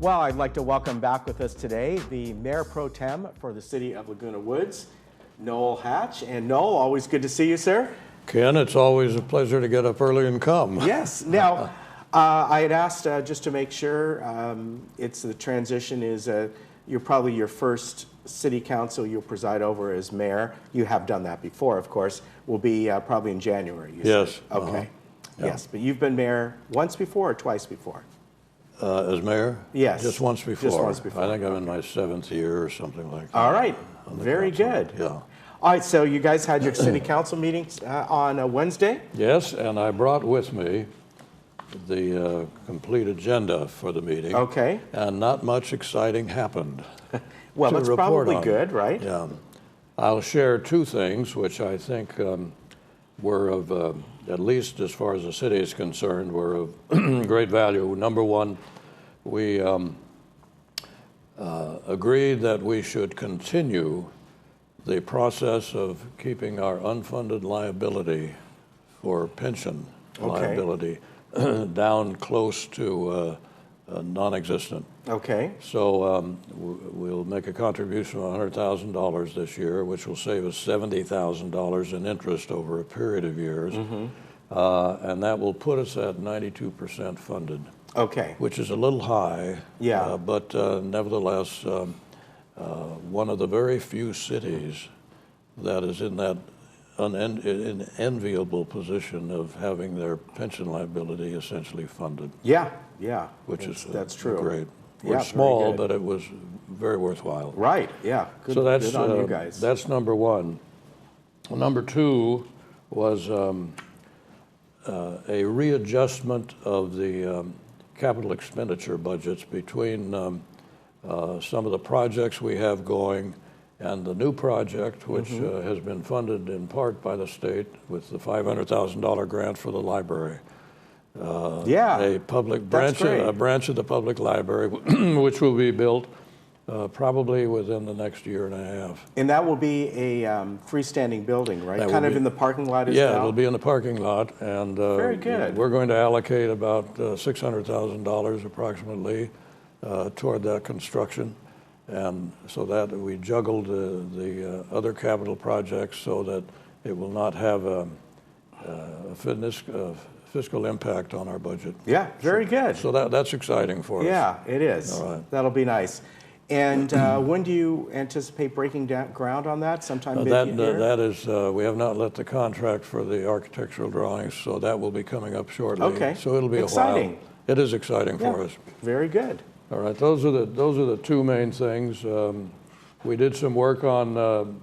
Well, I'd like to welcome back with us today the Mayor Pro Tem for the City of Laguna Woods, Noel Hatch. And Noel, always good to see you, sir. Ken, it's always a pleasure to get up early and come. Yes. Now, I had asked just to make sure the transition is you're probably your first city council you'll preside over as mayor. You have done that before, of course. Will be probably in January. Yes. Okay. Yeah. Yes, but you've been mayor once before or twice before? As mayor? Yes. Just once before. Just once before. I think I'm in my 7th year or something like that. All right. Very good. Yeah. All right, so you guys had your city council meetings on Wednesday? Yes, and I brought with me the complete agenda for the meeting. Okay. And not much exciting happened. Well, to that's report probably on. good, right? Yeah. I'll share two things which I think were of, at least as far as the city is concerned, were of great value. Number one, we agreed that we should continue the process of keeping our unfunded liability for pension liability down close to non-existent. Okay. So we'll make a contribution of $100,000 this year, which will save us $70,000 in interest over a period of years. And that will put us at 92% funded. Okay. Which is a little high. Yeah. But nevertheless, one of the very few cities that is in that enviable position of having their pension liability essentially funded. Yeah, yeah. Which that's true. Great. Yeah, We're small, good. but it was very worthwhile. Right, yeah. Good, So that's, good on you guys. that's number one. Number two was a readjustment of the capital expenditure budgets between some of the projects we have going and the new project, which has been funded in part by the state with the $500,000 grant for the library. A public branch, a branch of the public library, which will be built probably within the next year and a half. And that will be a freestanding building, right? Kind of in the parking lot as well? Yeah, it'll be in the parking lot. And very good. We're going to allocate about $600,000 approximately toward that construction. And so that we juggled the other capital projects so that it will not have a fiscal impact on our budget. Yeah, very good. So that's exciting for us. Yeah, it is. All right. That'll be nice. And when do you anticipate breaking down ground on that? Sometime mid-year? That is, we have not let the contract for the architectural drawings, so that will be coming up shortly. Okay. So it'll be exciting. A while. It is exciting for us. Very good. All right, those are the two main things. We did some work on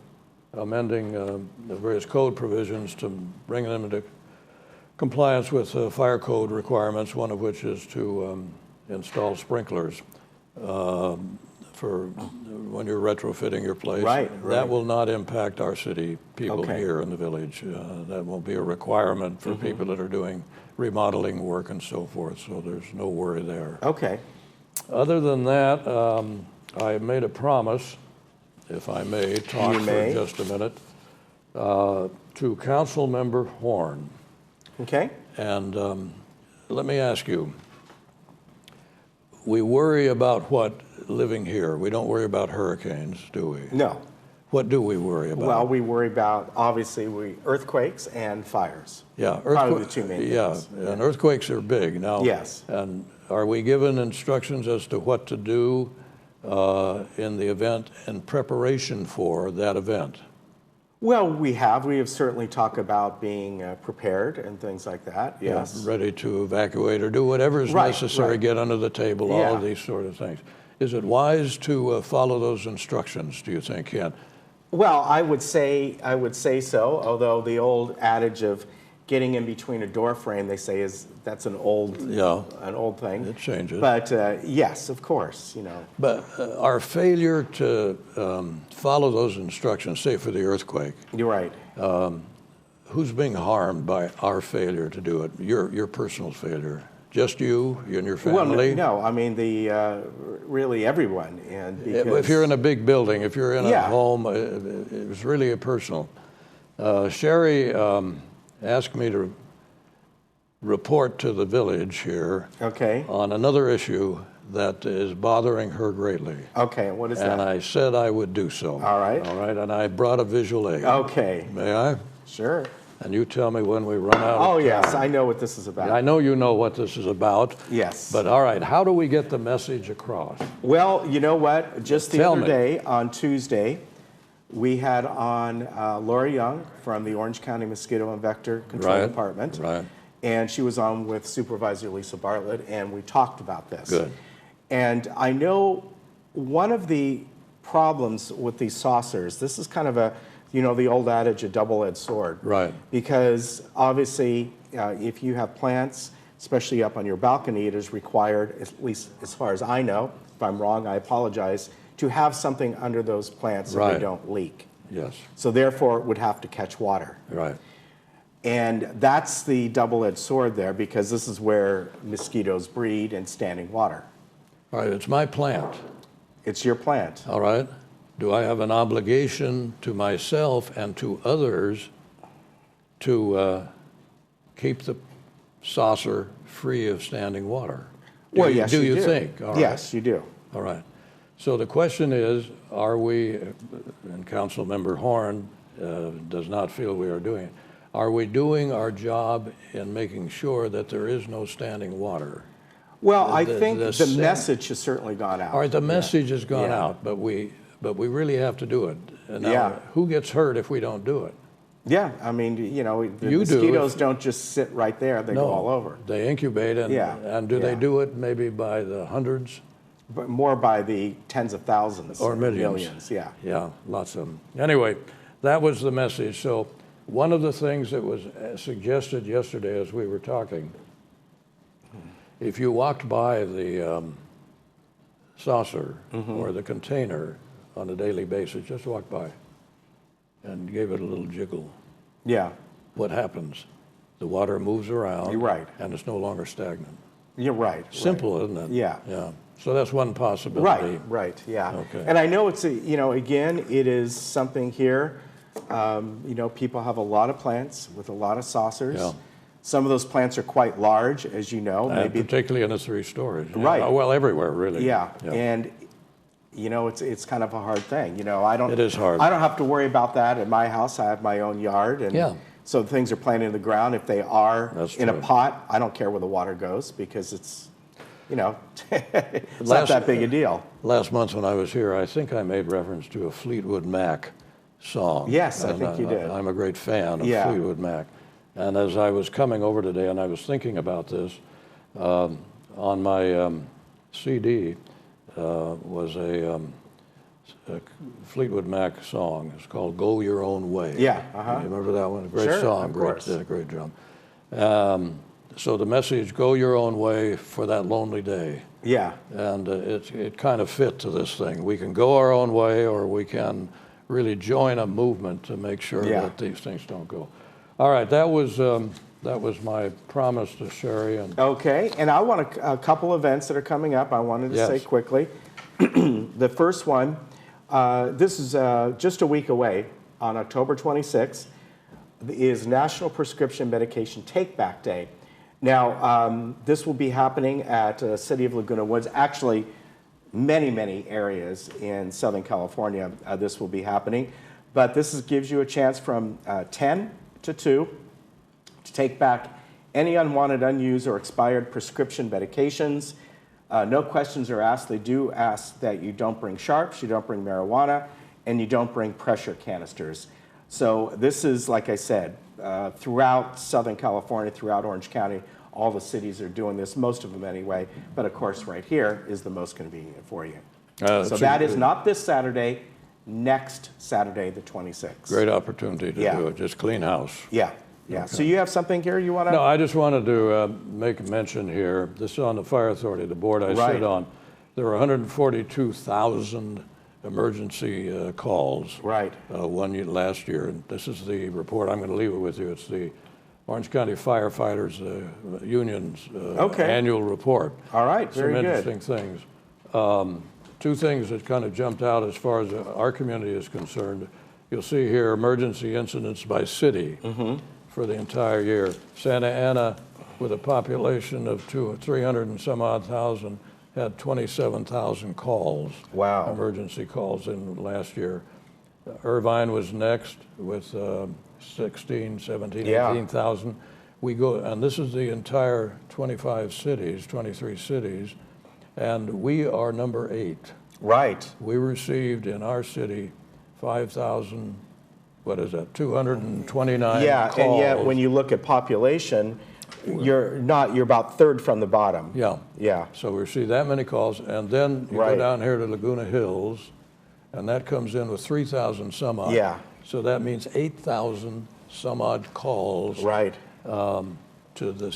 amending the various code provisions to bring them into compliance with fire code requirements, one of which is to install sprinklers for when you're retrofitting your place. Right. That will not impact our city people Okay. here in the village. That won't be a requirement for people that are doing remodeling work and so forth, so there's no worry there. Okay. Other than that, I made a promise, if I may talk for just a minute, to Council Member Horn. Okay. And let me ask you, we worry about what living here? We don't worry about hurricanes, do we? No. What do we worry about? Well, we worry about, obviously, earthquakes and fires. Yeah, probably the two main things. Yeah, and earthquakes are big now. Yes. And are we given instructions as to what to do in the event in preparation for that event? Well, we have certainly talked about being prepared and things like that, yes. Yeah, ready to evacuate or do whatever is necessary, get under the table, all of these sort of things. Is it wise to follow those instructions, do you think, Ken? Well, I would say so, although the old adage of getting in between a door frame, they say that's an old thing. It changes. But yes, of course, you know. But our failure to follow those instructions, say for the earthquake. You're right. Who's being harmed by our failure to do it? Your personal failure. Just you and your family? Well, no, I mean really everyone, and because if you're in a big building, if you're in a home, it was really a personal. Sherry asked me to report to the village here on another issue that is bothering her greatly. Okay, and what is And that? I said I would do so. All right. All right, and I brought a visual aid. Okay, May I? sure. And you tell me when we run out of Oh, time. yes, I know what this is about. I know you know what this is about. Yes. But all right, how do we get the message across? Well, you know what? Just the Tell other me. day, on Tuesday, we had on Lori Young from the Orange County Mosquito and Vector Control Right, Department. right. And she was on with Supervisor Lisa Bartlett, and we talked about this. Good. And I know one of the problems with these saucers, this is kind of a, you know, the old adage, a double-edged sword. Right. Because obviously, if you have plants, especially up on your balcony, it is required, at least as far as I know, if I'm wrong, I apologize, to have something under those plants so Right. they don't leak. Yes, So therefore, it would have to catch water. right. And that's the double-edged sword there, because this is where mosquitoes breed in standing water. All right, it's my plant, It's your plant. all right? Do I have an obligation to myself and to others to keep the saucer free of standing water? Well, yes, do you you do. think? All right. Yes, you do. All right. So the question is, are we, and Councilmember Horn does not feel we are doing it, are we doing our job in making sure that there is no standing water? Well, I The- think the the sen- message has certainly gone out. All right, the message has gone Yeah. out, but we really have to do it. And now, Yeah. who gets hurt if we don't do it? Yeah, I mean, you know, the You do mosquitoes if- don't just sit right there, they go all over. They incubate, and, Yeah, and do they yeah. do it maybe by the hundreds? But more by the tens of thousands. Or millions. Yeah. Yeah, lots of them. Anyway, that was the message. So one of the things that was suggested yesterday as we were talking, if you walked by the saucer or the container on a daily basis, just walk by and gave it a little jiggle, Yeah, what happens? The water moves around. You're right. And it's no longer stagnant. you're right. Simple, isn't it? Yeah. Yeah. So that's one possibility. Right, yeah. Okay. And I know it's, you know, again, it is something here, you know, people have a lot of plants with a lot of saucers. Yeah. Some of those plants are quite large, as you know, And maybe. particularly in the three stories. Yeah. Right. Well, everywhere, really. Yeah, and, you know, it's kind of a hard thing, you know, It is hard. I don't have to worry about that at my house, I have my own yard, and Yeah. so things are planted in the ground. If they are That's in a true. pot, I don't care where the water goes, because it's, you know, it's Last- not that big a deal. Last month when I was here, I think I made reference to a Fleetwood Mac song. Yes, I And think you did. I'm a great fan of Yeah. Fleetwood Mac. And as I was coming over today and I was thinking about this, on my CD was a Fleetwood Mac song. It's called "Go Your Own Way." Yeah, uh-huh. You remember that one? Great Sure, song, of great, course. great job. So the message, "Go your own way for that lonely day," Yeah, and it kind of fit to this thing. We can go our own way, or we can really join a movement to make sure Yeah. that these things don't go. All right, that was my promise to Sherry, and okay, and I want a couple events that are coming up I wanted to say Yes. quickly. The first one, this is just a week away, on October 26th, is National Prescription Medication Take Back Day. Now, this will be happening at City of Laguna Woods. Actually, many areas in Southern California, this will be happening. But this gives you a chance from 10 to 2 to take back any unwanted, unused, or expired prescription medications. No questions are asked. They do ask that you don't bring sharps, you don't bring marijuana, and you don't bring pressure canisters. So this is, like I said, throughout Southern California, throughout Orange County, all the cities are doing this, most of them anyway. But of course, right here is the most convenient for you. So that is not this Saturday, next Saturday, the 26th. great opportunity to Yeah. do it. Just clean house. Yeah, yeah. So you have something here you want to? No, I just wanted to make a mention here. This is on the Fire Authority, the board I Right. sit on. There were 142,000 emergency calls. Right. Last year. And this is the report. I'm going to leave it with you. It's the Orange County Firefighters Union's Okay. annual report. All right, very Some good. interesting things. Two things that kind of jumped out as far as our community is concerned. You'll see here emergency incidents by city for the entire year. Santa Ana, with a population of 300 and some odd thousand, had 27,000 calls. Wow. Emergency calls in last year. Irvine was next with 16, 17, Yeah. 18,000. We go, and this is the entire 25 cities, 23 cities, and we are number 8. Right. We received in our city 5,000, what is that, 229 Yeah, calls. and yet when you look at population, you're about third from the bottom. Yeah. Yeah. So we receive that many calls, and then you Right. go down here to Laguna Hills, and that comes in with 3,000 some odd. Yeah. So that means 8,000 some odd calls Right. to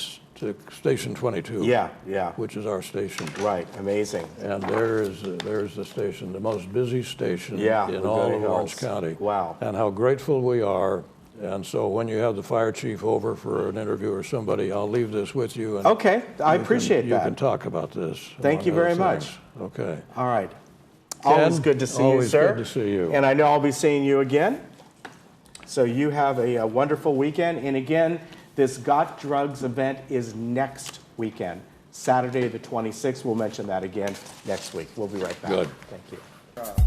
Station 22. Yeah, yeah. Which is our station. Right. Amazing. And there's the station, the most busy station Yeah, in Laguna all of Hills. Orange County. Wow. And how grateful we are. And so when you have the fire chief over for an interview or somebody, I'll leave this with you. And Okay, I appreciate you that. can talk about this. Thank you among very other much. things. Okay. All right. Always Ken, good to see you, always sir. good to see you. And I know I'll be seeing you again. So you have a wonderful weekend. And again, this Got Drugs event is next weekend, Saturday the 26th. We'll mention that again next week. We'll be right back. Good. Thank you.